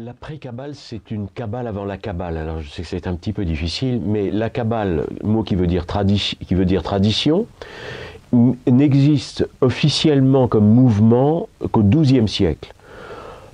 La pré-Kabbale, c'est une Kabbale avant la Kabbale. Alors je sais que c'est un petit peu difficile, mais la Kabbale, mot qui veut dire tradition, n'existe officiellement comme mouvement qu'au XIIe siècle.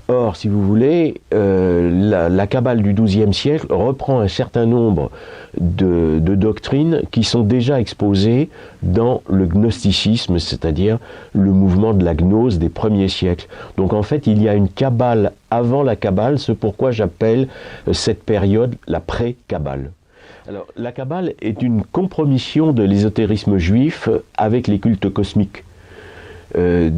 Or, si vous voulez, la Kabbale du XIIe siècle reprend un certain nombre de doctrines qui sont déjà exposées dans le gnosticisme, c'est-à-dire le mouvement de la gnose des premiers siècles. Donc en fait, il y a une Kabbale avant la Kabbale, c'est pourquoi j'appelle cette période la pré-Kabbale. Alors, la Kabbale est une compromission de l'ésotérisme juif avec les cultes cosmiques. Elle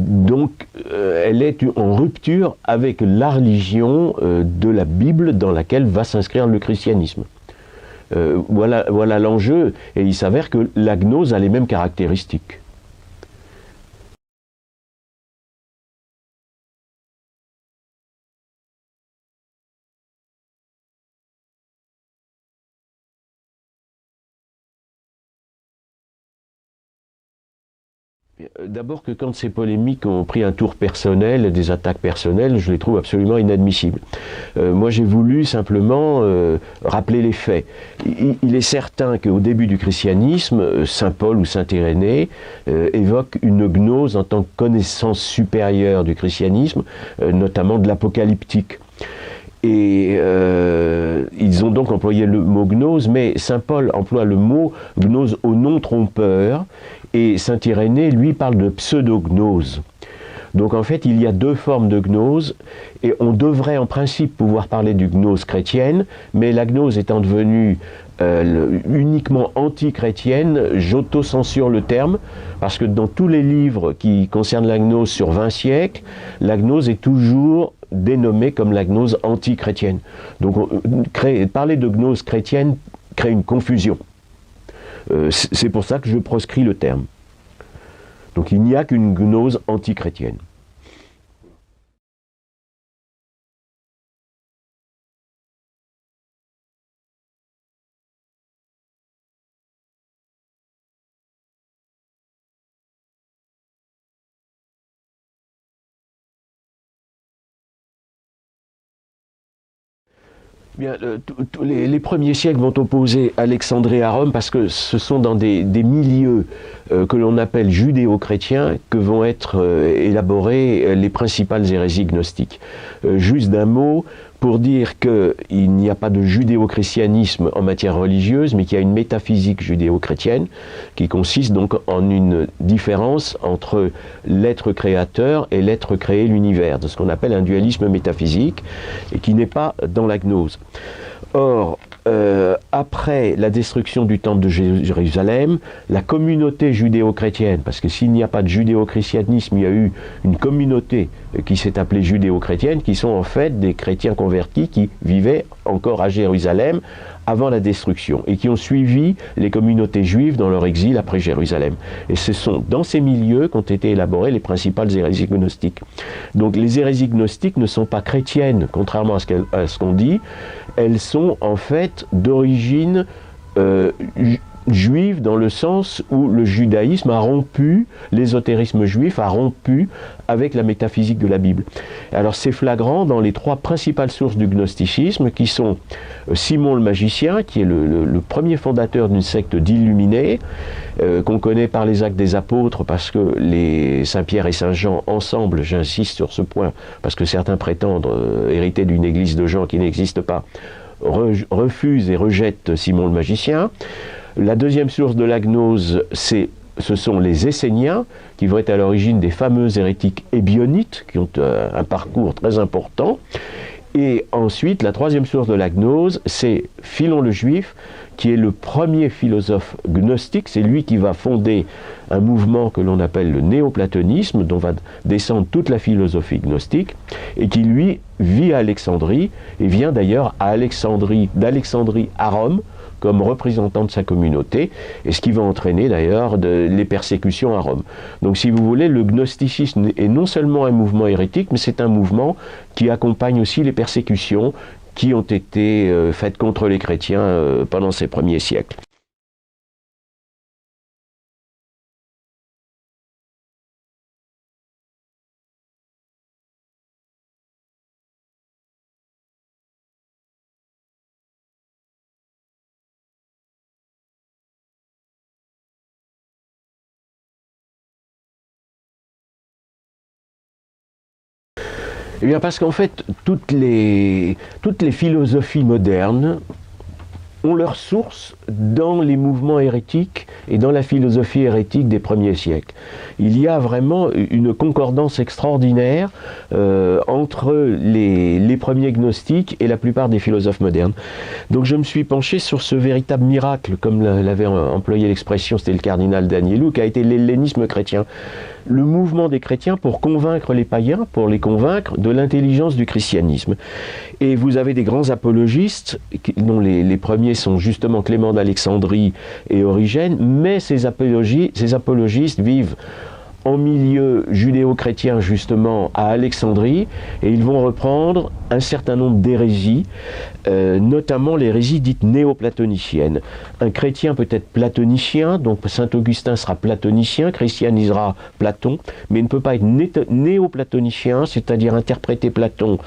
est en rupture avec la religion de la Bible dans laquelle va s'inscrire le christianisme. Voilà l'enjeu, et il s'avère que la gnose a les mêmes caractéristiques. D'abord que quand ces polémiques ont pris un tour personnel, des attaques personnelles, je les trouve absolument inadmissibles. Moi j'ai voulu simplement rappeler les faits. Il est certain qu'au début du christianisme, saint Paul ou saint Irénée évoquent une gnose en tant que connaissance supérieure du christianisme, notamment de l'apocalyptique. Et ils ont donc employé le mot gnose, mais saint Paul emploie le mot gnose au non trompeur, et saint Irénée, lui, parle de pseudognose. Donc en fait, il y a deux formes de gnose, et on devrait en principe pouvoir parler du gnose chrétienne, mais la gnose étant devenue uniquement anti-chrétienne, j'auto-censure le terme, parce que dans tous les livres qui concernent la gnose sur 20 siècles, la gnose est toujours dénommée comme la gnose anti-chrétienne. Donc parler de gnose chrétienne crée une confusion. C'est pour ça que je proscris le terme. Donc il n'y a qu'une gnose anti-chrétienne. Bien, les premiers siècles vont opposer Alexandrie à Rome parce que ce sont dans des milieux que l'on appelle judéo-chrétiens que vont être élaborées les principales hérésies gnostiques. Juste d'un mot, pour dire qu'il n'y a pas de judéo-christianisme en matière religieuse, mais qu'il y a une métaphysique judéo-chrétienne qui consiste donc en une différence entre l'être créateur et l'être créé, l'univers, de ce qu'on appelle un dualisme métaphysique, et qui n'est pas dans la gnose. Or, après la destruction du temple de Jérusalem, la communauté judéo-chrétienne, parce que s'il n'y a pas de judéo-christianisme, il y a eu une communauté qui s'est appelée judéo-chrétienne, qui sont en fait des chrétiens convertis qui vivaient encore à Jérusalem avant la destruction et qui ont suivi les communautés juives dans leur exil après Jérusalem. Et ce sont dans ces milieux qu'ont été élaborées les principales hérésies gnostiques. Donc les hérésies gnostiques ne sont pas chrétiennes, contrairement à ce qu'on dit, elles sont en fait d'origine juive dans le sens où le judaïsme a rompu, l'ésotérisme juif a rompu avec la métaphysique de la Bible. Alors c'est flagrant dans les trois principales sources du gnosticisme qui sont Simon le magicien, qui est le premier fondateur d'une secte d'illuminés, qu'on connaît par les actes des apôtres parce que les Saint-Pierre et Saint-Jean ensemble, j'insiste sur ce point, parce que certains prétendent hériter d'une église de gens qui n'existe pas, refusent et rejettent Simon le magicien. La deuxième source de la gnose, ce sont les Esséniens, qui vont être à l'origine des fameux hérétiques ébionites, qui ont un parcours très important. Et ensuite, la troisième source de la gnose, c'est Philon le Juif, qui est le premier philosophe gnostique. C'est lui qui va fonder un mouvement que l'on appelle le néoplatonisme, dont va descendre toute la philosophie gnostique, et qui, lui, vit à Alexandrie, et vient d'ailleurs d'Alexandrie à Rome, comme représentant de sa communauté, et ce qui va entraîner d'ailleurs les persécutions à Rome. Donc si vous voulez, le gnosticisme est non seulement un mouvement hérétique, mais c'est un mouvement qui accompagne aussi les persécutions qui ont été faites contre les chrétiens pendant ces premiers siècles. Eh bien parce qu'en fait, toutes les philosophies modernes ont leur source dans les mouvements hérétiques et dans la philosophie hérétique des premiers siècles. Il y a vraiment une concordance extraordinaire entre les premiers gnostiques et la plupart des philosophes modernes. Donc je me suis penché sur ce véritable miracle, comme l'avait employé l'expression, c'était le cardinal Danielou, qui a été l'hellénisme chrétien. Le mouvement des chrétiens pour convaincre les païens, pour les convaincre de l'intelligence du christianisme. Et vous avez des grands apologistes, dont les premiers sont justement Clément d'Alexandrie et Origène, mais ces apologistes vivent en milieu judéo-chrétien justement à Alexandrie, et ils vont reprendre un certain nombre d'hérésies, notamment l'hérésie dite néoplatonicienne. Un chrétien peut être platonicien, donc saint Augustin sera platonicien, christianisera Platon, mais il ne peut pas être néoplatonicien, c'est-à-dire interpréter Platon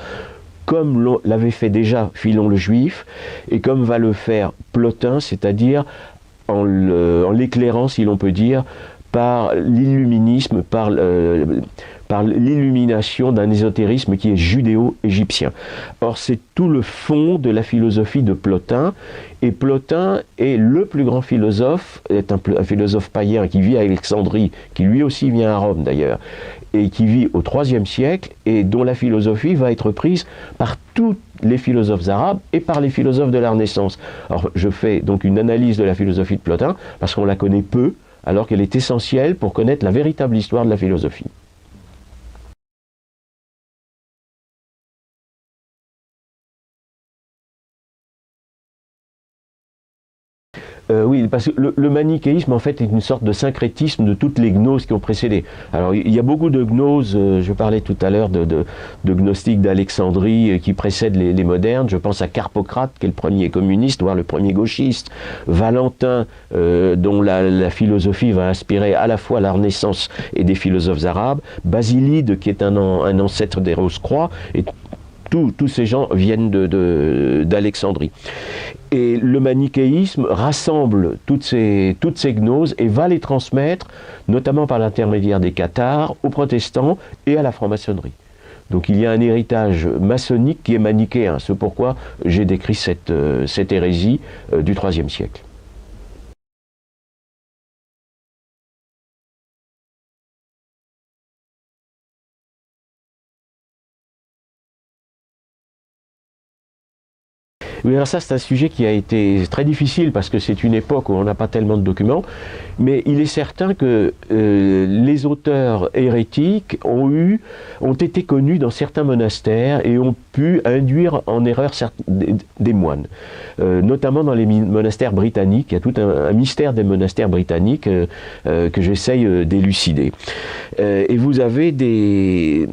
comme l'avait fait déjà Philon le Juif, et comme va le faire Plotin, c'est-à-dire en l'éclairant, si l'on peut dire, par l'illuminisme, par l'illumination d'un ésotérisme qui est judéo-égyptien. Or, c'est tout le fond de la philosophie de Plotin, et Plotin est le plus grand philosophe, est un philosophe païen qui vit à Alexandrie, qui lui aussi vient à Rome d'ailleurs, et qui vit au IIIe siècle, et dont la philosophie va être prise par tous les philosophes arabes et par les philosophes de la Renaissance. Alors, je fais donc une analyse de la philosophie de Plotin, parce qu'on la connaît peu, alors qu'elle est essentielle pour connaître la véritable histoire de la philosophie. Oui, parce que le manichéisme, en fait, est une sorte de syncrétisme de toutes les gnoses qui ont précédé. Alors, il y a beaucoup de gnoses, je parlais tout à l'heure de gnostiques d'Alexandrie qui précèdent les modernes. Je pense à Carpocrate, qui est le premier communiste, voire le premier gauchiste. Valentin, dont la philosophie va inspirer à la fois la Renaissance et des philosophes arabes. Basilide, qui est un ancêtre des Rose-Croix. Et tous ces gens viennent d'Alexandrie. Et le manichéisme rassemble toutes ces gnoses et va les transmettre, notamment par l'intermédiaire des cathares, aux protestants et à la franc-maçonnerie. Donc il y a un héritage maçonnique qui est manichéen. C'est pourquoi j'ai décrit cette hérésie du IIIe siècle. Oui, alors ça, c'est un sujet qui a été très difficile parce que c'est une époque où on n'a pas tellement de documents, mais il est certain que les auteurs hérétiques ont été connus dans certains monastères et ont pu induire en erreur des moines, notamment dans les monastères britanniques. Il y a tout un mystère des monastères britanniques que j'essaye d'élucider. Et vous avez des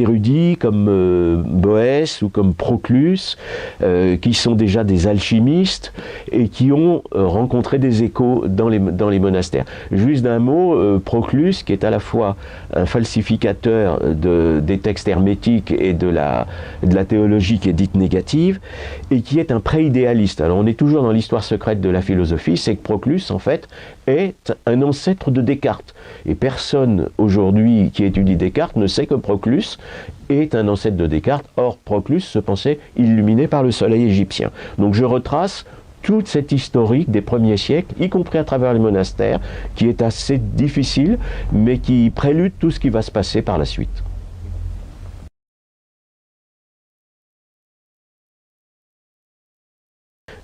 érudits comme Boès ou comme Proclus qui sont déjà des alchimistes et qui ont rencontré des échos dans les monastères. Juste d'un mot, Proclus, qui est à la fois un falsificateur des textes hermétiques et de la théologie qui est dite négative, et qui est un pré-idéaliste. Alors on est toujours dans l'histoire secrète de la philosophie, c'est que Proclus, en fait, est un ancêtre de Descartes. Et personne aujourd'hui qui étudie Descartes ne sait que Proclus est un ancêtre de Descartes. Or, Proclus se pensait illuminé par le soleil égyptien. Donc je retrace toute cette historique des premiers siècles, y compris à travers les monastères, qui est assez difficile, mais qui prélude tout ce qui va se passer par la suite.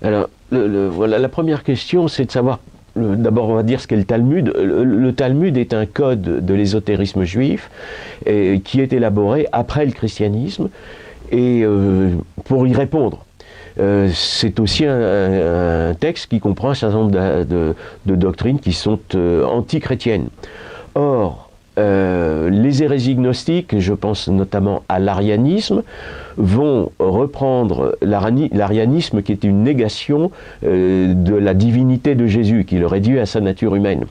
Alors, voilà, la première question, c'est de savoir, d'abord on va dire ce qu'est le Talmud. Le Talmud est un code de l'ésotérisme juif qui est élaboré après le christianisme, et pour y répondre. C'est aussi un texte qui comprend un certain nombre de doctrines qui sont anti-chrétiennes. Or, les hérésies gnostiques, je pense notamment à l'arianisme, vont reprendre l'arianisme qui est une négation de la divinité de Jésus, qui le réduit à sa nature humaine,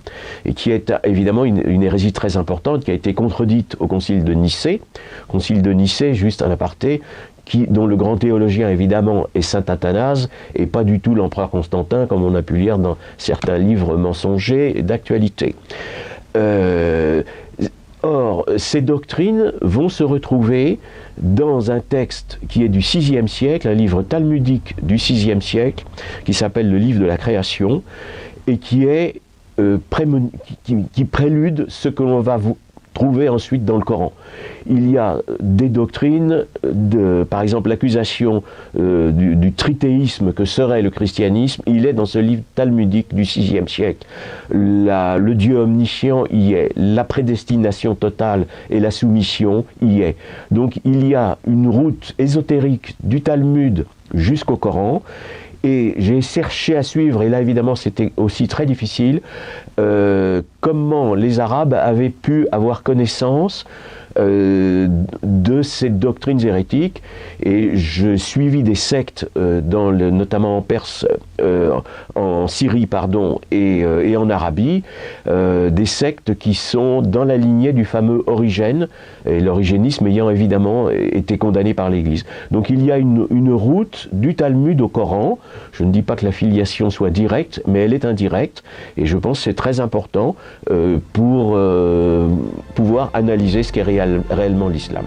et qui est évidemment une hérésie très importante, qui a été contredite au concile de Nicée. Concile de Nicée, juste un aparté, dont le grand théologien évidemment est saint Athanase, et pas du tout l'empereur Constantin, comme on a pu lire dans certains livres mensongers d'actualité. Or, ces doctrines vont se retrouver dans un texte qui est du VIe siècle, un livre talmudique du VIe siècle, qui s'appelle le livre de la création, et qui est qui prélude ce que l'on va trouver ensuite dans le Coran. Il y a des doctrines, par exemple l'accusation du trithéisme que serait le christianisme, il est dans ce livre talmudique du VIe siècle. Le Dieu omniscient y est, la prédestination totale et la soumission y est. Donc il y a une route ésotérique du Talmud jusqu'au Coran. Et j'ai cherché à suivre, et là évidemment c'était aussi très difficile, comment les Arabes avaient pu avoir connaissance de ces doctrines hérétiques, et je suivis des sectes, notamment en Perse, en Syrie pardon, et en Arabie, des sectes qui sont dans la lignée du fameux Origène, et l'origénisme ayant évidemment été condamné par l'Église. Donc il y a une route du Talmud au Coran. Je ne dis pas que la filiation soit directe, mais elle est indirecte, et je pense que c'est très important pour pouvoir analyser ce qu'est réellement l'islam.